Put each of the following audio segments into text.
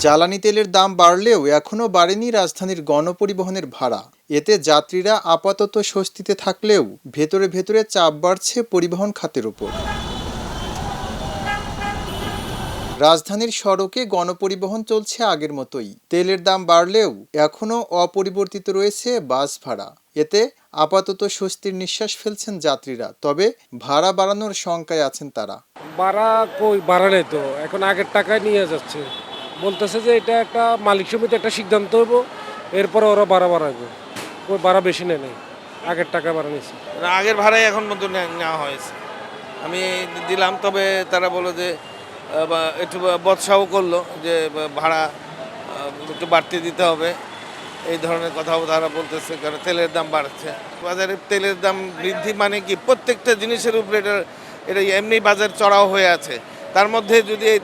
জ্বালানি তেলের দাম বাড়লেও এখনও বাড়েনি রাজধানীর গণপরিবহনের ভাড়া। এতে যাত্রীরা আপাতত স্বস্তিতে থাকলেও ভেতরে ভেতরে চাপ বাড়ছে পরিবহন খাতের ওপর। রাজধানীর সড়কে গণপরিবহন চলছে আগের মতোই। তেলের দাম বাড়লেও এখনও অপরিবর্তিত রয়েছে বাস ভাড়া। এতে আপাতত স্বস্তির নিঃশ্বাস ফেলছেন যাত্রীরা, তবে ভাড়া বাড়ানোর শঙ্কায় আছেন তারা। ভাড়া কই বাড়ালে তো এখন আগের টাকায় নিয়ে যাচ্ছে, বলতেছে যে এটা একটা মালিক সমিতি একটা সিদ্ধান্ত হবো, এরপরে ওরা ভাড়া বাড়াবে। ওই ভাড়া বেশি নেয় নেই, আগের টাকা ভাড়া নিয়েছে। আগের ভাড়াই এখন মতো নেওয়া হয়েছে, আমি দিলাম, তবে তারা বললো যে একটু বৎসাহ করলো যে ভাড়া একটু বাড়তি দিতে হবে, এই ধরনের কথাও তারা বলতেছে, কারণ তেলের দাম বাড়ছে। বাজারে তেলের দাম বৃদ্ধি মানে কি প্রত্যেকটা জিনিসের উপরে এটা এমনি বাজার চড়াও হয়ে আছে, তার মধ্যে যদি এই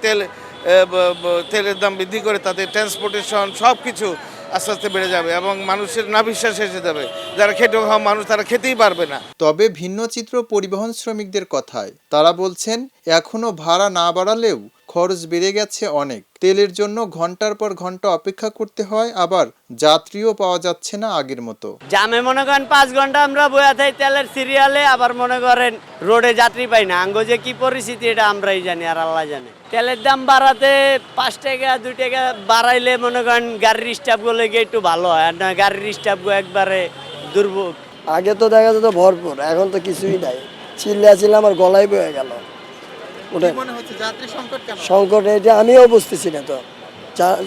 তেলের দাম বৃদ্ধি করে তাতে ট্রান্সপোর্টেশন সব কিছু আস্তে আস্তে বেড়ে যাবে এবং মানুষের নাভিশ্বাস এসে যাবে। যারা খেটে খাওয়া মানুষ তারা খেতেই পারবে না। তবে ভিন্ন চিত্র পরিবহন শ্রমিকদের কথায়। তারা বলছেন এখনো ভাড়া না বাড়ালেও খরচ বেড়ে গেছে অনেক। তেলের জন্য ঘন্টার পর ঘন্টা অপেক্ষা করতে হয়, আবার যাত্রীও পাওয়া যাচ্ছে না আগের মতো। জামে মনে করেন 5 ঘন্টা আমরা বয়া থাই তেলের সিরিয়ালে, আবার মনে করেন রোডে যাত্রী পাই না। আঙ্গ যে কি পরিস্থিতি এটা আমরাই জানি আর আল্লাহ জানে। তেলের দাম বাড়াতে 5 টাকা 2 টাকা বাড়াইলে মনে করেন গাড়ির স্টাফগুলো একটু ভালো হয়, আর না গাড়ির স্টাফগুলো একবারে দুর্ভোগ। আগে তো দেখা যেত ভরপুর, এখন তো কিছুই নাই। চিল্লাছিলাম আর গলায় বয়ে গেল। সংকট এটা আমিও বুঝতেছি না, তো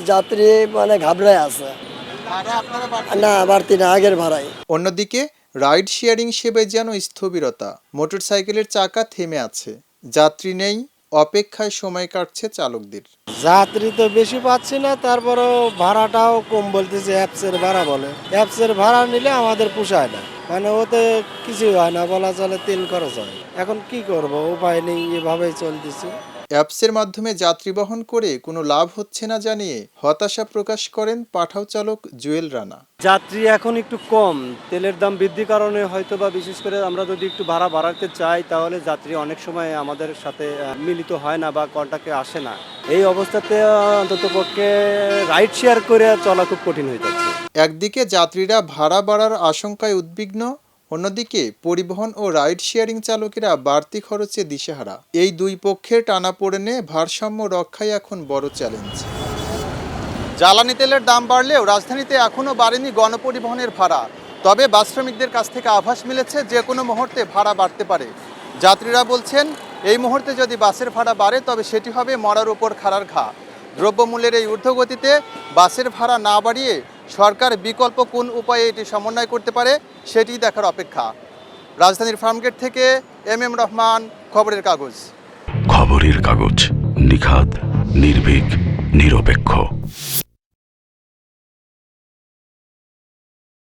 যাত্রী মানে ঘাবড়ায় আছে। না বাড়তি না, আগের ভাড়াই। অন্যদিকে রাইড শেয়ারিং সেবায় যেন স্থবিরতা। মোটরসাইকেলের চাকা থেমে আছে, যাত্রী নেই, অপেক্ষায় সময় কাটছে চালকদের। যাত্রী তো বেশি পাচ্ছি না, তারপরেও ভাড়াটাও কম বলতেছে। অ্যাপসের ভাড়া বলে, অ্যাপসের ভাড়া নিলে আমাদের পোষায় না, মানে ওতে কিছুই হয় না, বলা চলে তেল খরচ হয়। এখন কি করব, উপায় নেই, এভাবেই চলতেছে। অ্যাপসের মাধ্যমে যাত্রী বহন করে কোনো লাভ হচ্ছে না জানিয়ে হতাশা প্রকাশ করেন পাঠাও চালক জুয়েল রানা। যাত্রী এখন একটু কম, তেলের দাম বৃদ্ধির কারণে হয়তো বা বিশেষ করে আমরা যদি একটু ভাড়া বাড়াতে চাই তাহলে যাত্রী অনেক সময় আমাদের সাথে মিলিত হয় না বা কন্টাক্টে আসে না। এই অবস্থাতে অন্তত পক্ষে রাইড শেয়ার করে চলা খুব কঠিন হয়ে যাচ্ছে। একদিকে যাত্রীরা ভাড়া বাড়ার আশঙ্কায় উদ্বিগ্ন, অন্যদিকে পরিবহন ও রাইড শেয়ারিং চালকেরা বাড়তি খরচে দিশেহারা। এই দুই পক্ষের টানাপোড়েনে ভারসাম্য রক্ষাই এখন বড় চ্যালেঞ্জ। জ্বালানি তেলের দাম বাড়লেও রাজধানীতে এখনও বাড়েনি গণপরিবহনের ভাড়া। তবে বাস শ্রমিকদের কাছ থেকে আভাস মিলেছে যে কোনো মুহূর্তে ভাড়া বাড়তে পারে। যাত্রীরা বলছেন এই মুহূর্তে যদি বাসের ভাড়া বাড়ে তবে সেটি হবে মরার উপর খাড়ার ঘা। দ্রব্যমূল্যের এই ঊর্ধ্বগতিতে বাসের ভাড়া না বাড়িয়ে সরকার বিকল্প কোন উপায়ে এটি সমন্বয় করতে পারে সেটি দেখার অপেক্ষা। রাজধানীর ফার্মগেট থেকে এম রহমান, খবরের কাগজ। খবরের কাগজ, নিখাদ, নির্ভীক, নিরপেক্ষ।